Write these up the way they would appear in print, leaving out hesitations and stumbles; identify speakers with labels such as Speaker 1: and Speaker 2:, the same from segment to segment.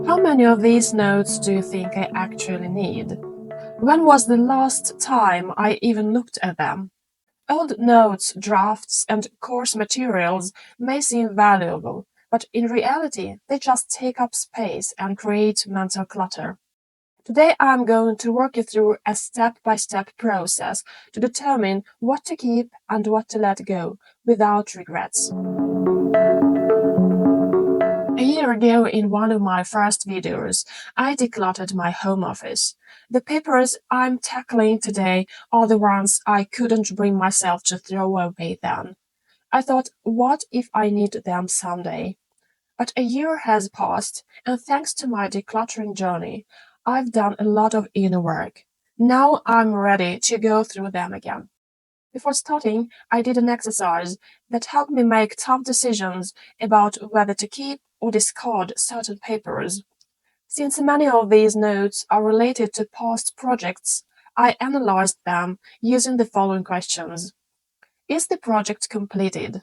Speaker 1: How many of these notes do you think I actually need? When was the last time I even looked at them? Old notes, drafts, and course materials may seem valuable, but in reality, they just take up space and create mental clutter. Today, I'm going to walk you through a step-by-step process to determine what to keep and what to let go without regrets. A year ago, in one of my first videos, I decluttered my home office. The papers I'm tackling today are the ones I couldn't bring myself to throw away then. I thought, what if I need them someday? But a year has passed, and thanks to my decluttering journey, I've done a lot of inner work. Now I'm ready to go through them again. Before starting, I did an exercise that helped me make tough decisions about whether to keep or discard certain papers. Since many of these notes are related to past projects, I analyzed them using the following questions. Is the project completed?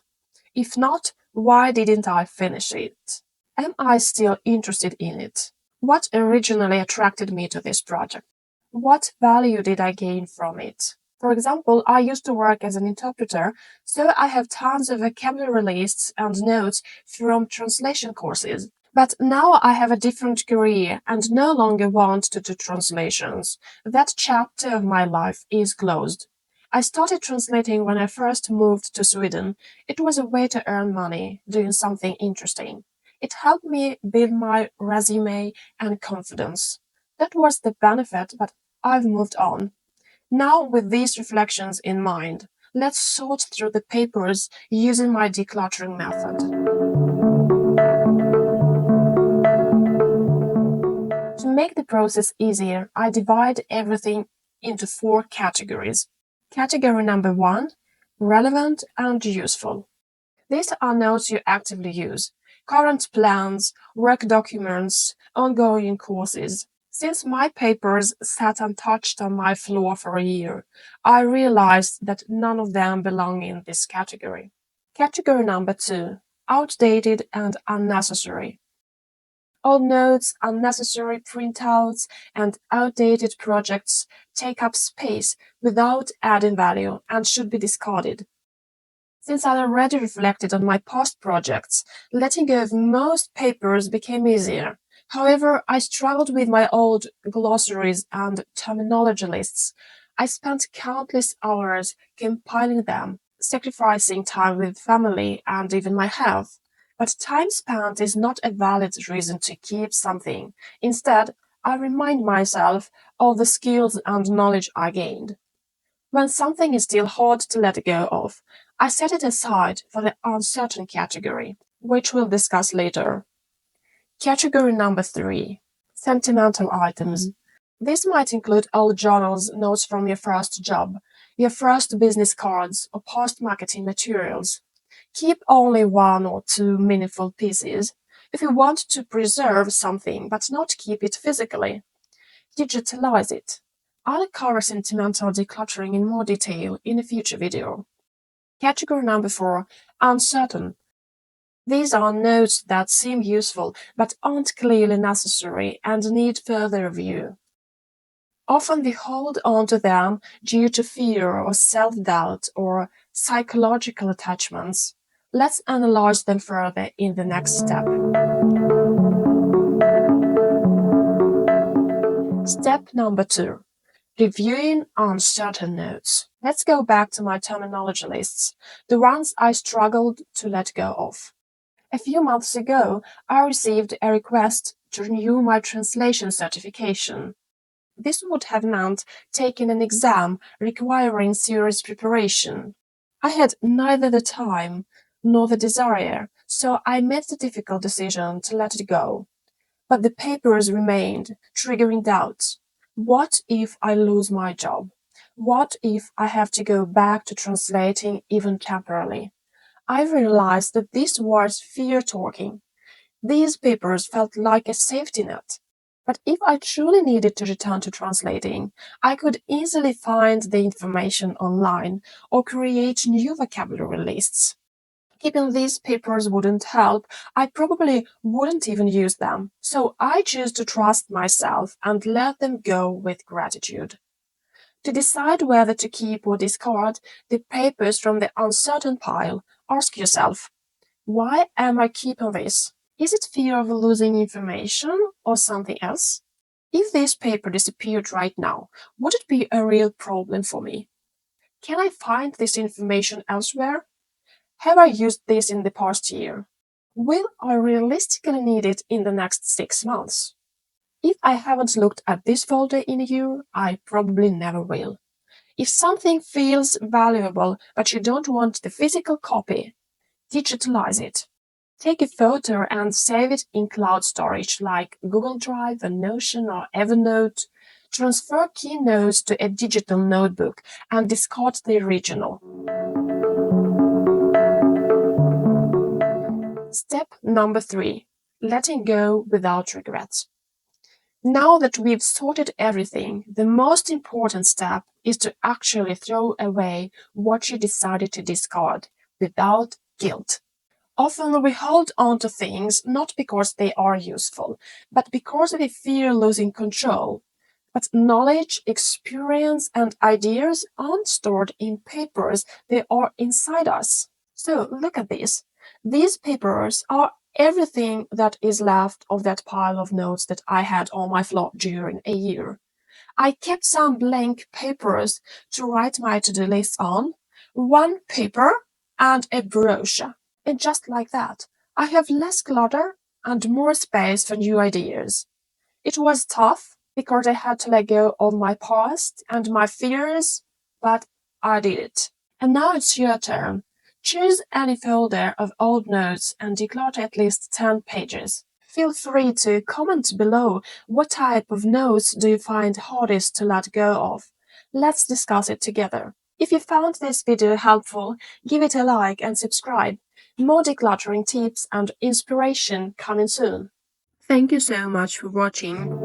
Speaker 1: If not, why didn't I finish it? Am I still interested in it? What originally attracted me to this project? What value did I gain from it? For example, I used to work as an interpreter, so I have tons of vocabulary lists and notes from translation courses. But now I have a different career and no longer want to do translations. That chapter of my life is closed. I started translating when I first moved to Sweden. It was a way to earn money, doing something interesting. It helped me build my resume and confidence. That was the benefit, but I've moved on. Now, with these reflections in mind, let's sort through the papers using my decluttering method. To make the process easier, I divide everything into 4 categories. Category number 1, relevant and useful. These are notes you actively use. Current plans, work documents, ongoing courses. Since my papers sat untouched on my floor for a year, I realized that none of them belong in this category. Category number 2, outdated and unnecessary. Old notes, unnecessary printouts, and outdated projects take up space without adding value and should be discarded. Since I already reflected on my past projects, letting go of most papers became easier. However, I struggled with my old glossaries and terminology lists. I spent countless hours compiling them, sacrificing time with family and even my health. But time spent is not a valid reason to keep something. Instead, I remind myself of the skills and knowledge I gained. When something is still hard to let go of, I set it aside for the uncertain category, which we'll discuss later. Category number 3, sentimental items. This might include old journals, notes from your first job, your first business cards, or past marketing materials. Keep only 1 or 2 meaningful pieces. If you want to preserve something but not keep it physically, digitalize it. I'll cover sentimental decluttering in more detail in a future video. Category number 4, uncertain. These are notes that seem useful but aren't clearly necessary and need further review. Often we hold on to them due to fear or self-doubt or psychological attachments. Let's analyze them further in the next step. Step number 2. Reviewing uncertain notes. Let's go back to my terminology lists, the ones I struggled to let go of. A few months ago, I received a request to renew my translation certification. This would have meant taking an exam requiring serious preparation. I had neither the time nor the desire, so I made the difficult decision to let it go. But the papers remained, triggering doubts. What if I lose my job? What if I have to go back to translating even temporarily? I realized that this was fear talking. These papers felt like a safety net. But if I truly needed to return to translating, I could easily find the information online or create new vocabulary lists. Keeping these papers wouldn't help. I probably wouldn't even use them. So I choose to trust myself and let them go with gratitude. To decide whether to keep or discard the papers from the uncertain pile, ask yourself, why am I keeping this? Is it fear of losing information or something else? If this paper disappeared right now, would it be a real problem for me? Can I find this information elsewhere? Have I used this in the past year? Will I realistically need it in the next 6 months? If I haven't looked at this folder in a year, I probably never will. If something feels valuable but you don't want the physical copy, digitalize it. Take a photo and save it in cloud storage like Google Drive, or Notion, or Evernote. Transfer key notes to a digital notebook and discard the original. Step number 3. Letting go without regrets. Now that we've sorted everything, the most important step is to actually throw away what you decided to discard without guilt. Often we hold on to things not because they are useful, but because we fear losing control. But knowledge, experience, and ideas aren't stored in papers, they are inside us. So look at this. These papers are everything that is left of that pile of notes that I had on my floor during a year. I kept some blank papers to write my to-do list on, one paper, and a brochure. And just like that, I have less clutter and more space for new ideas. It was tough because I had to let go of my past and my fears, but I did it. And now it's your turn. Choose any folder of old notes and declutter at least 10 pages. Feel free to comment below what type of notes do you find hardest to let go of. Let's discuss it together. If you found this video helpful, give it a like and subscribe. More decluttering tips and inspiration coming soon. Thank you so much for watching.